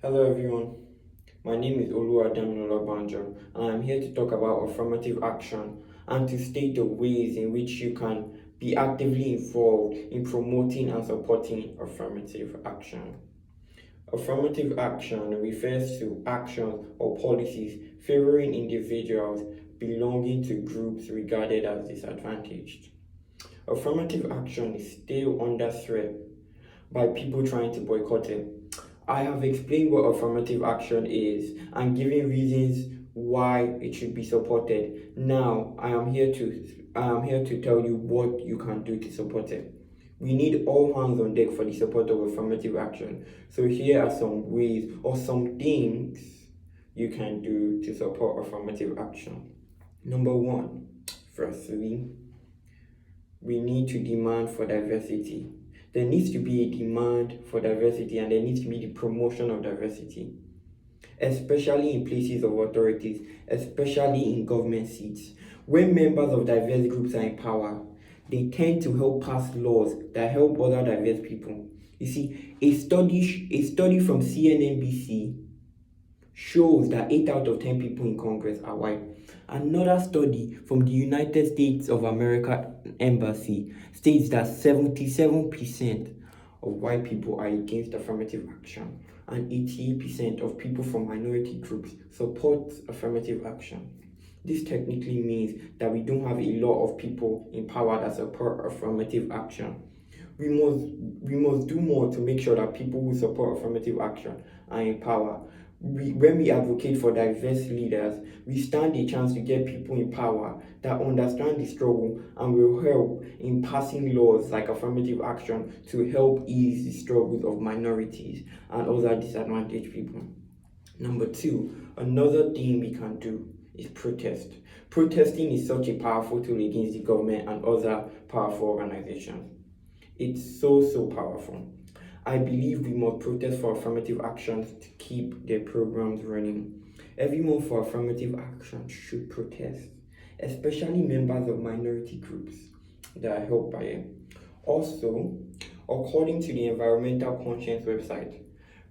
Hello everyone, my name is Oluwadamilola Banjo and I am here to talk about affirmative action and to state the ways in which you can be actively involved in promoting and supporting affirmative action. Affirmative action refers to actions or policies favoring individuals belonging to groups regarded as disadvantaged. Affirmative action is still under threat by people trying to boycott it. I have explained what affirmative action is and given reasons why it should be supported. Now I am here to tell you what you can do to support it. We need all hands on deck for the support of affirmative action. So here are some ways or some things you can do to support affirmative action. Number one, firstly, we need to demand for diversity. There needs to be a demand for diversity and there needs to be the promotion of diversity, especially in places of authorities, especially in government seats. When members of diverse groups are in power, they tend to help pass laws that help other diverse people. You see, a study from CNNBC shows that 8 out of 10 people in Congress are white. Another study from the United States of America Embassy states that 77% of white people are against affirmative action and 88% of people from minority groups support affirmative action. This technically means that we don't have a lot of people in power that support affirmative action. We must do more to make sure that people who support affirmative action are in power. When we advocate for diverse leaders, we stand a chance to get people in power that understand the struggle and will help in passing laws like affirmative action to help ease the struggles of minorities and other disadvantaged people. Number two, another thing we can do is protest. Protesting is such a powerful tool against the government and other powerful organizations. It's so powerful. I believe we must protest for affirmative actions to keep their programs running. Everyone for affirmative action should protest, especially members of minority groups that are helped by it. Also, according to the Environmental Conscience website,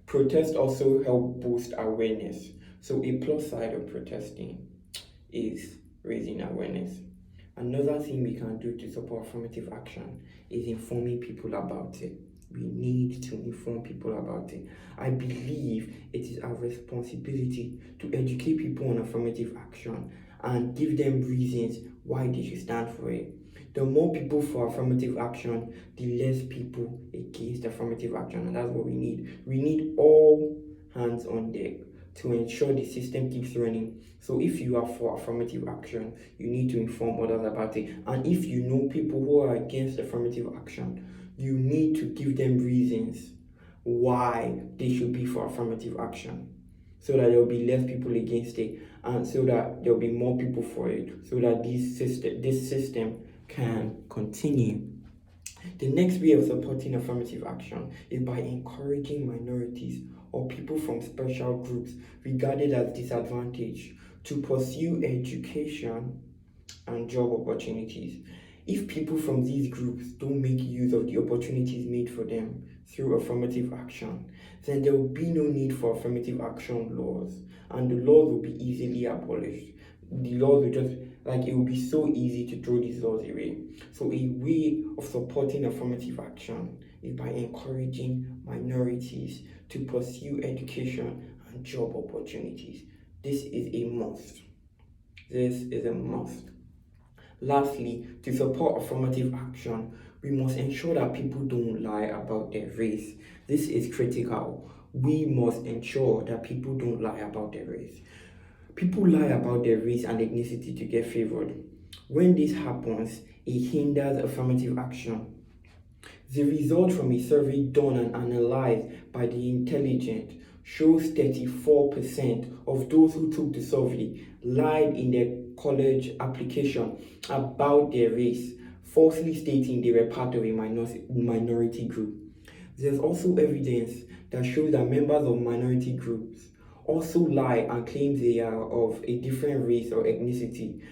protests also help boost awareness. So a plus side of protesting is raising awareness. Another thing we can do to support affirmative action is informing people about it. We need to inform people about it. I believe it is our responsibility to educate people on affirmative action and give them reasons why they should stand for it. The more people for affirmative action, the less people against affirmative action, and that's what we need. We need all hands on deck to ensure the system keeps running. So if you are for affirmative action, you need to inform others about it. And if you know people who are against affirmative action, you need to give them reasons why they should be for affirmative action, so that there will be less people against it and so that there will be more people for it, so that this system can continue. The next way of supporting affirmative action is by encouraging minorities or people from special groups regarded as disadvantaged to pursue education and job opportunities. If people from these groups don't make use of the opportunities made for them through affirmative action, then there will be no need for affirmative action laws and the laws will be easily abolished. The laws will just, it will be so easy to throw these laws away. So a way of supporting affirmative action is by encouraging minorities to pursue education and job opportunities. This is a must. This is a must. Lastly, to support affirmative action, we must ensure that people don't lie about their race. This is critical. We must ensure that people don't lie about their race. People lie about their race and ethnicity to get favored. When this happens, it hinders affirmative action. The result from a survey done and analyzed by the Intelligent shows 34% of those who took the survey lied in their college application about their race, falsely stating they were part of a minority group. There's also evidence that shows that members of minority groups also lie and claim they are of a different race or ethnicity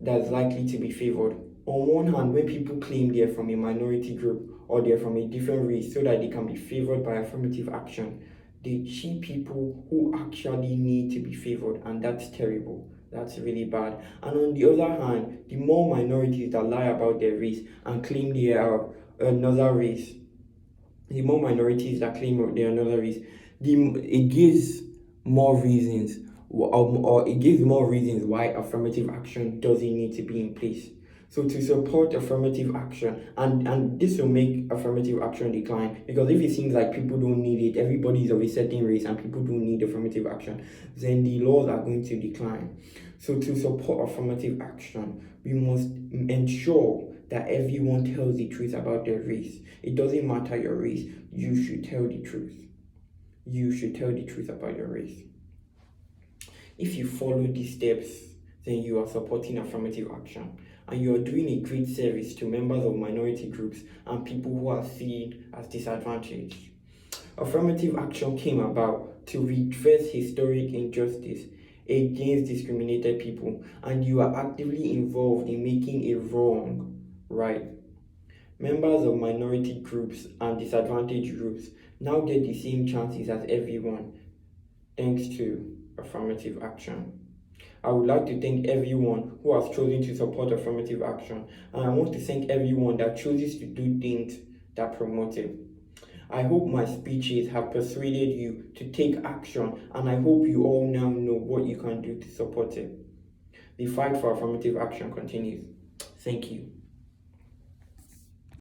that's likely to be favored. On one hand, when people claim they're from a minority group or they're from a different race so that they can be favored by affirmative action, they cheat people who actually need to be favored, and that's terrible. That's really bad. And on the other hand, the more minorities that lie about their race and claim they are another race, the more minorities that claim they're another race, it gives more reasons, or it gives more reasons why affirmative action doesn't need to be in place. So to support affirmative action, and this will make affirmative action decline, because if it seems like people don't need it, everybody is of a certain race and people don't need affirmative action, then the laws are going to decline. So to support affirmative action, we must ensure that everyone tells the truth about their race. It doesn't matter your race, you should tell the truth. You should tell the truth about your race. If you follow these steps, then you are supporting affirmative action, and you are doing a great service to members of minority groups and people who are seen as disadvantaged. Affirmative action came about to redress historic injustice against discriminated people, and you are actively involved in making a wrong right. Members of minority groups and disadvantaged groups now get the same chances as everyone thanks to affirmative action. I would like to thank everyone who has chosen to support affirmative action, and I want to thank everyone that chooses to do things that promote it. I hope my speeches have persuaded you to take action, and I hope you all now know what you can do to support it. The fight for affirmative action continues. Thank you.